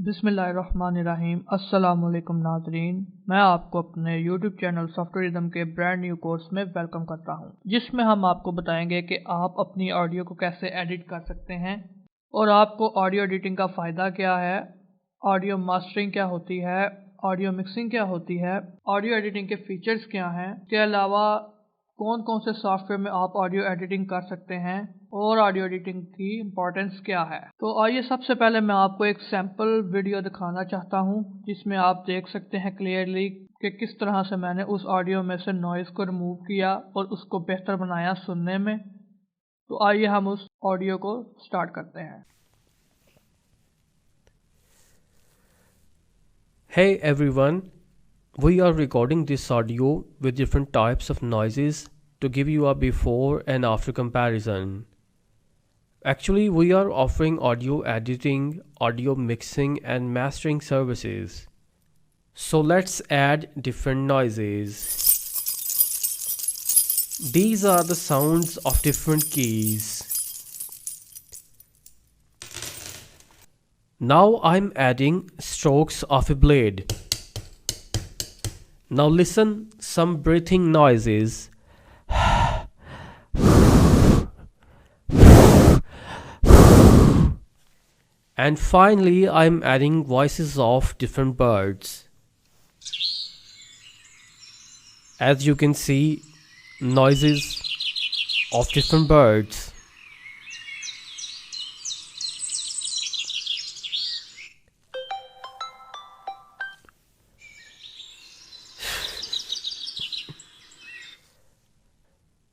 बिस्मिल्लाहिर्रहमानिर्रहीम। अस्सलामुअलैकुम नाजरीन, मैं आपको अपने YouTube चैनल सॉफ्टरिदम के ब्रांड न्यू कोर्स में वेलकम करता हूं, जिसमें हम आपको बताएंगे कि आप अपनी ऑडियो को कैसे एडिट कर सकते हैं और आपको ऑडियो एडिटिंग का फ़ायदा क्या है, ऑडियो मास्टरिंग क्या होती है, ऑडियो मिक्सिंग क्या होती है, ऑडियो एडिटिंग के फीचर्स क्या हैं, इसके अलावा कौन कौन से सॉफ्टवेयर में आप ऑडियो एडिटिंग कर सकते हैं और ऑडियो एडिटिंग की इम्पोर्टेंस क्या है। तो आइए सबसे पहले मैं आपको एक सैम्पल वीडियो दिखाना चाहता हूं, जिसमें आप देख सकते हैं क्लियरली कि किस तरह से मैंने उस ऑडियो में से नॉइज़ को रिमूव किया और उसको बेहतर बनाया सुनने में। तो आइए हम उस ऑडियो को स्टार्ट करते हैं। Hey everyone, we are recording this audio with different types of noises to give you a before and after comparison. Actually, we are offering audio editing, audio mixing and mastering services. So let's add different noises. These are the sounds of different keys. Now I'm adding strokes of a blade. Now listen some breathing noises. And finally I'm adding voices of different birds. As you can see, noises of different birds.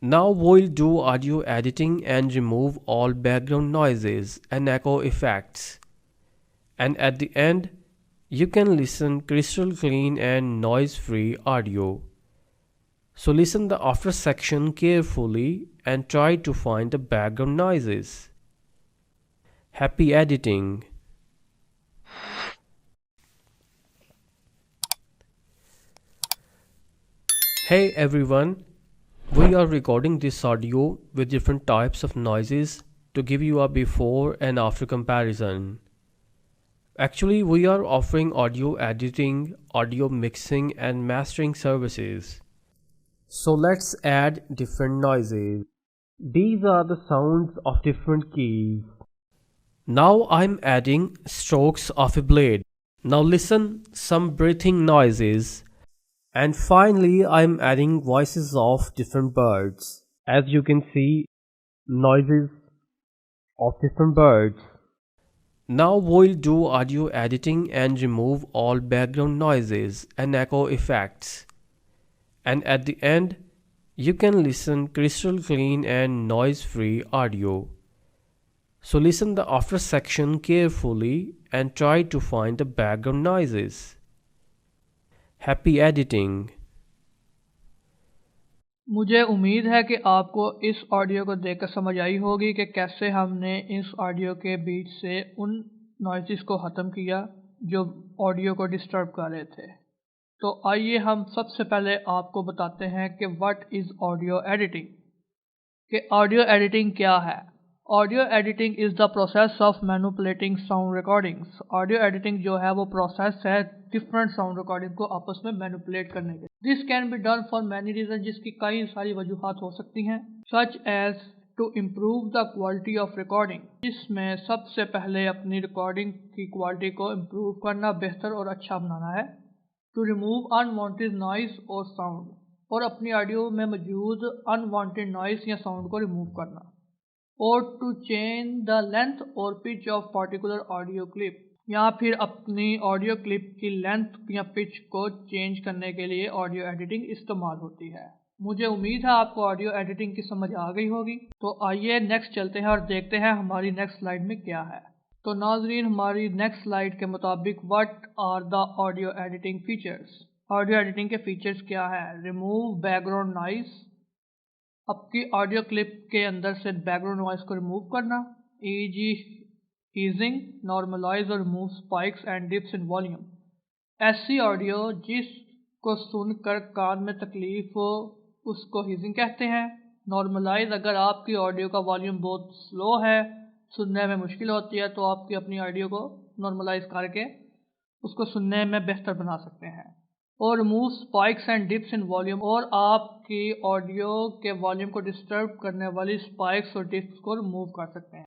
Now we'll do audio editing and remove all background noises and echo effects. And at the end, you can listen crystal clean and noise-free audio. So listen the after section carefully and try to find the background noises. Happy editing! Hey everyone! We are recording this audio with different types of noises to give you a before and after comparison. Actually, we are offering audio editing, audio mixing and mastering services. So let's add different noises. These are the sounds of different keys. Now I'm adding strokes of a blade. Now listen some breathing noises. And finally, I'm adding voices of different birds. As you can see, noises of different birds. Now we'll do audio editing and remove all background noises and echo effects. And at the end, you can listen crystal clean and noise-free audio. So listen the after section carefully and try to find the background noises. Happy editing! मुझे उम्मीद है कि आपको इस audio को देखकर समझ आई होगी कि कैसे हमने इस ऑडियो के बीच से उन नॉइज़ेस को ख़त्म किया जो ऑडियो को डिस्टर्ब कर रहे थे। तो आइए हम सबसे पहले आपको बताते हैं कि व्हाट इज़ ऑडियो एडिटिंग, कि ऑडियो एडिटिंग क्या है। Audio editing is the process of manipulating sound recordings. Audio editing जो है वो प्रोसेस है डिफरेंट साउंड रिकॉर्डिंग को आपस में मैनिपुलेट करने के। This can be done for many reason, जिसकी कई सारी वजूहात हो सकती हैं, such as to improve the quality of recording, जिसमें सबसे पहले अपनी रिकॉर्डिंग की क्वालिटी को इम्प्रूव करना, बेहतर और अच्छा बनाना है। टू रिमूव अनवांटेड नॉइज और साउंड, और अपनी ऑडियो में मौजूद अनवांटेड नॉइज या साउंड को रिमूव करना। और टू चेंज द लेंथ और pitch of particular audio clip, या फिर अपनी ऑडियो क्लिप की लेंथ या पिच को चेंज करने के लिए ऑडियो एडिटिंग इस्तेमाल होती है। मुझे उम्मीद है आपको ऑडियो एडिटिंग की समझ आ गई होगी। तो आइए नेक्स्ट चलते हैं और देखते हैं हमारी नेक्स्ट स्लाइड में क्या है। तो नाजरीन, हमारी नेक्स्ट स्लाइड के मुताबिक what are the audio editing features. Audio editing के फीचर्स क्या है? रिमूव बैकग्राउंड नॉइज, आपकी ऑडियो क्लिप के अंदर से बैकग्राउंड नॉइज को रिमूव करना, ईजी ईजिंग, नॉर्मलाइज और remove spikes and dips in volume. ऐसी ऑडियो जिसको सुनकर कान में तकलीफ हो उसको हीजिंग कहते हैं। नॉर्मलाइज, अगर आपकी ऑडियो का वॉल्यूम बहुत स्लो है, सुनने में मुश्किल होती है, तो आपकी अपनी ऑडियो को नॉर्मलाइज करके उसको सुनने में बेहतर बना सकते हैं। और remove spikes and dips in volume, और आपकी ऑडियो के वॉल्यूम को डिस्टर्ब करने वाली स्पाइक्स और डिप्स को रिमूव कर सकते हैं।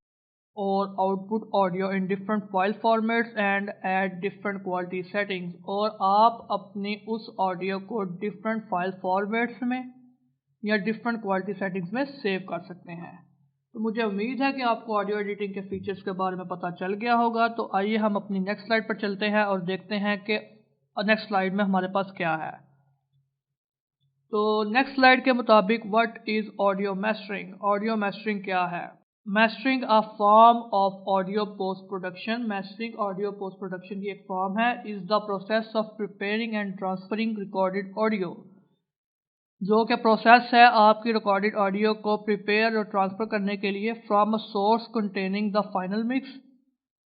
और output audio in different file formats and at different quality settings, और आप अपनी उस ऑडियो को डिफरेंट फाइल फॉर्मेट्स में या डिफरेंट क्वालिटी सेटिंग्स में सेव कर सकते हैं। तो मुझे उम्मीद है कि आपको ऑडियो एडिटिंग के फीचर्स के बारे में पता चल गया होगा। तो आइए हम अपनी नेक्स्ट स्लाइड पर चलते हैं और देखते हैं कि नेक्स्ट स्लाइड में हमारे पास क्या है। तो नेक्स्ट स्लाइड के मुताबिक what is audio mastering. Audio mastering क्या है? Mastering a form of audio post production. Mastering audio post production की एक फॉर्म है। Is the process of preparing and transferring recorded audio, जो कि प्रोसेस है आपकी रिकॉर्डेड ऑडियो को प्रिपेयर और ट्रांसफ़र करने के लिए from a source containing the final mix,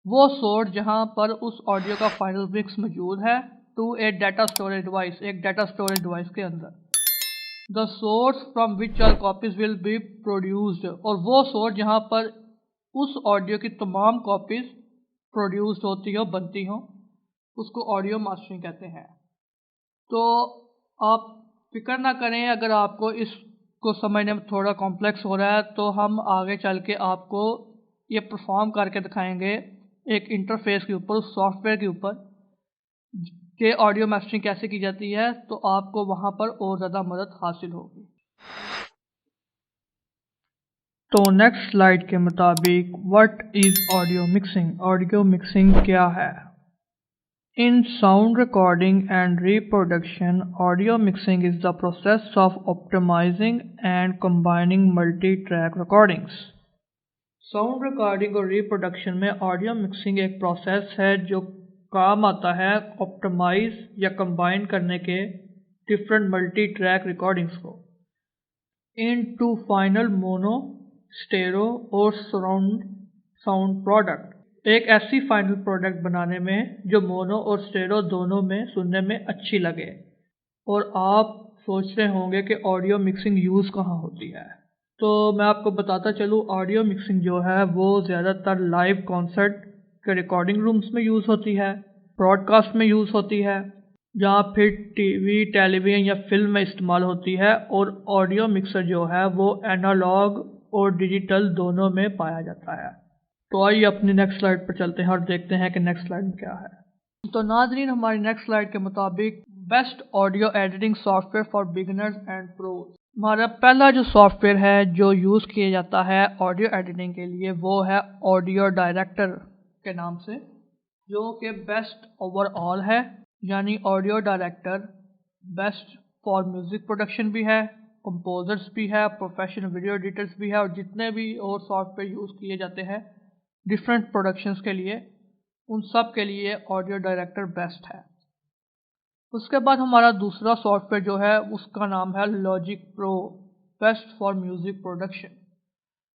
वो सोर्स जहां पर उस ऑडियो का फाइनल मिक्स मौजूद है, to A data storage device, एक डाटा स्टोरेज डिवाइस के अंदर। The source from which all copies will be produced, और वो सोर्स जहां पर उस ऑडियो की तमाम कॉपीज प्रोड्यूस्ड होती हो, बनती हो, उसको ऑडियो मास्टरिंग कहते हैं। तो आप फिक्र ना करें अगर आपको इसको समझने में थोड़ा कॉम्प्लेक्स हो रहा है, तो हम आगे चल के आपको ये परफॉर्म करके दिखाएंगे एक इंटरफेस के ऊपर, उस सॉफ्टवेयर के ऊपर, कि ऑडियो मास्टरिंग कैसे की जाती है। तो आपको वहाँ पर और ज़्यादा मदद हासिल होगी। तो नेक्स्ट स्लाइड के मुताबिक what is audio mixing. Audio mixing क्या है? In sound recording and reproduction, audio mixing is the process of optimizing and combining multi-track recordings. Sound recording और reproduction में audio mixing एक प्रोसेस है जो काम आता है ऑप्टिमाइज या कंबाइन करने के डिफरेंट मल्टी ट्रैक रिकॉर्डिंग्स को इनटू फाइनल मोनो, स्टेरो और सराउंड साउंड प्रोडक्ट, एक ऐसी फाइनल प्रोडक्ट बनाने में जो मोनो और स्टेरो दोनों में सुनने में अच्छी लगे। और आप सोच रहे होंगे कि ऑडियो मिक्सिंग यूज़ कहाँ होती है। तो मैं आपको बताता चलूँ, ऑडियो मिक्सिंग जो है वो ज़्यादातर लाइव कॉन्सर्ट के रिकॉर्डिंग रूम्स में यूज़ होती है, ब्रॉडकास्ट में यूज़ होती है, जहाँ फिर टीवी, टेलीविज़न या फिल्म में इस्तेमाल होती है। और ऑडियो मिक्सर जो है वो एनालॉग और डिजिटल दोनों में पाया जाता है। तो आइए अपनी नेक्स्ट स्लाइड पर चलते हैं और देखते हैं कि नेक्स्ट स्लाइड में क्या है। तो नाज़रीन, हमारी नेक्स्ट स्लाइड के मुताबिक best audio editing software for beginners and pros. हमारा पहला जो सॉफ्टवेयर है जो यूज़ किया जाता है ऑडियो एडिटिंग के लिए, वो है ऑडियो डायरेक्टर के नाम से, जो कि बेस्ट ओवरऑल है। यानी audio director best for music production भी है, कंपोजर्स भी है, प्रोफेशनल वीडियो एडिटर्स भी है, और जितने भी और सॉफ्टवेयर यूज़ किए जाते हैं डिफरेंट प्रोडक्शंस के लिए, उन सब के लिए ऑडियो डायरेक्टर बेस्ट है। उसके बाद हमारा दूसरा सॉफ्टवेयर जो है उसका नाम है logic pro, best for music production.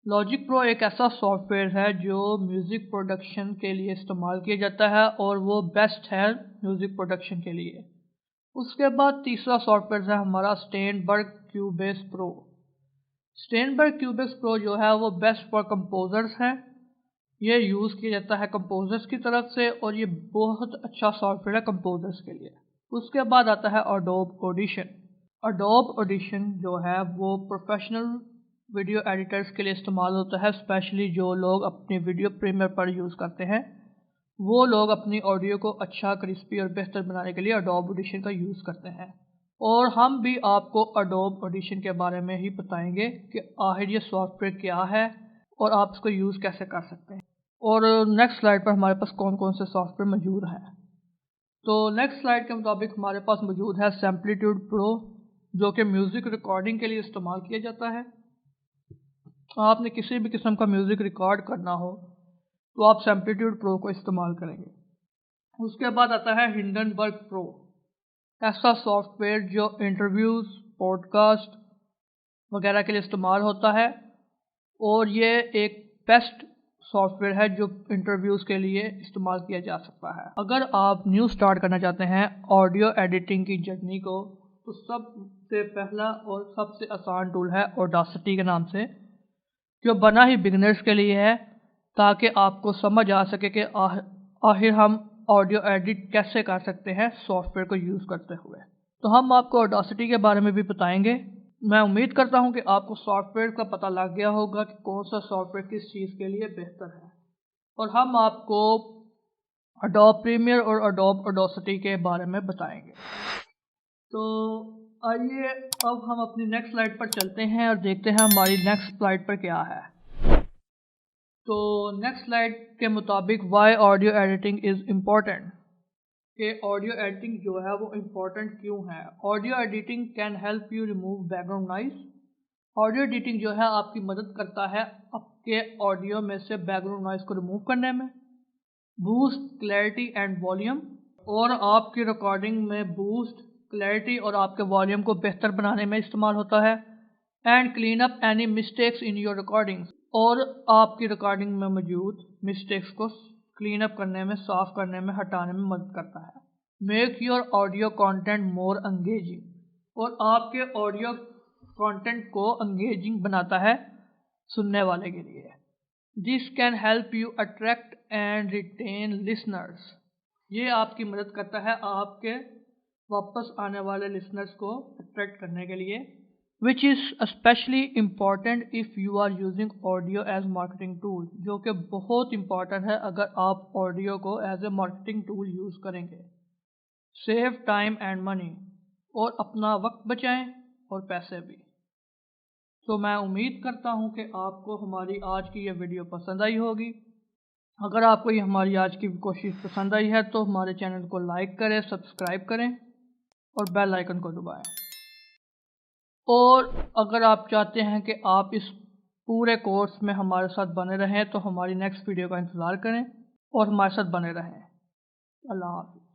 Logic pro एक ऐसा सॉफ्टवेयर है जो म्यूज़िक प्रोडक्शन के लिए इस्तेमाल किया जाता है और वो बेस्ट है म्यूज़िक प्रोडक्शन के लिए। उसके बाद तीसरा सॉफ्टवेयर है हमारा Steinberg Cubase pro. Steinberg Cubase pro जो है वो बेस्ट फॉर कंपोजर्स है, ये यूज़ किया जाता है कंपोजर्स की तरफ से, और ये बहुत अच्छा सॉफ्टवेयर है कंपोजर्स के लिए। उसके बाद आता है अडोब ऑडिशन। अडोब ऑडिशन जो है वो प्रोफेशनल वीडियो एडिटर्स के लिए इस्तेमाल होता है, स्पेशली जो लोग अपने वीडियो प्रीमियर पर यूज़ करते हैं, वो लोग अपनी ऑडियो को अच्छा, क्रिस्पी और बेहतर बनाने के लिए अडोब ऑडिशन का यूज़ करते हैं। और हम भी आपको अडोब ऑडिशन के बारे में ही बताएंगे कि आखिर ये सॉफ्टवेयर क्या है और आप इसको यूज़ कैसे कर सकते हैं। और नेक्स्ट स्लाइड पर हमारे पास कौन कौन से सॉफ्टवेयर मौजूद हैं। तो नेक्स्ट स्लाइड के मुताबिक हमारे पास मौजूद है सैम्पलीट्यूड प्रो, जो कि म्यूज़िक रिकॉर्डिंग के लिए इस्तेमाल किया जाता है। आपने किसी भी किस्म का म्यूज़िक रिकॉर्ड करना हो तो आप सैम्पलीट्यूड प्रो को इस्तेमाल करेंगे। उसके बाद आता है हिंडनबर्ग प्रो, ऐसा सॉफ्टवेयर जो इंटरव्यूज़, पॉडकास्ट वगैरह के लिए इस्तेमाल होता है, और ये एक बेस्ट सॉफ्टवेयर है जो इंटरव्यूज़ के लिए इस्तेमाल किया जा सकता है। अगर आप न्यू स्टार्ट करना चाहते हैं ऑडियो एडिटिंग की जर्नी को, तो सबसे पहला और सबसे आसान टूल है ऑडासिटी के नाम से, जो बना ही बिगिनर्स के लिए है, ताकि आपको समझ आ सके कि आखिर हम ऑडियो एडिट कैसे कर सकते हैं सॉफ्टवेयर को यूज़ करते हुए। तो हम आपको ऑडेसिटी के बारे में भी बताएंगे। मैं उम्मीद करता हूं कि आपको सॉफ्टवेयर का पता लग गया होगा कि कौन सा सॉफ्टवेयर किस चीज़ के लिए बेहतर है, और हम आपको एडोब प्रीमियर और एडोब ऑडेसिटी के बारे में बताएंगे। तो आइए अब हम अपनी नेक्स्ट स्लाइड पर चलते हैं और देखते हैं हमारी नेक्स्ट स्लाइड पर क्या है। तो नेक्स्ट स्लाइड के मुताबिक why audio editing is important, कि ऑडियो एडिटिंग जो है वो इम्पॉर्टेंट क्यों है। Audio editing can help you remove background noise. Audio editing जो है आपकी मदद करता है आपके ऑडियो में से बैकग्राउंड नॉइज को रिमूव करने में, बूस्ट क्लैरिटी एंड वॉल्यूम, और आपकी रिकॉर्डिंग में बूस्ट क्लैरिटी और आपके वॉल्यूम को बेहतर बनाने में इस्तेमाल होता है, and clean up any mistakes in your recordings, और आपकी रिकॉर्डिंग में मौजूद मिस्टेक्स को क्लीन अप करने में, साफ करने में, हटाने में मदद करता है। Make your audio content more engaging, और आपके ऑडियो कंटेंट को एंगेजिंग बनाता है सुनने वाले के लिए। This can help you attract and retain listeners, ये आपकी मदद करता है आपके वापस आने वाले लिसनर्स को अट्रैक्ट करने के लिए, which is especially important if you are using audio as marketing tool, जो कि बहुत इम्पॉर्टेंट है अगर आप ऑडियो को as a marketing tool use करेंगे। सेव टाइम एंड मनी, और अपना वक्त बचाएं और पैसे भी। तो मैं उम्मीद करता हूं कि आपको हमारी आज की ये वीडियो पसंद आई होगी। अगर आपको ये हमारी आज की कोशिश पसंद आई है तो हमारे चैनल को लाइक करें, सब्सक्राइब करें और बेल आइकन को दबाएं। और अगर आप चाहते हैं कि आप इस पूरे कोर्स में हमारे साथ बने रहें तो हमारी नेक्स्ट वीडियो का इंतज़ार करें और हमारे साथ बने रहें। अल्लाह हाफ़िज़।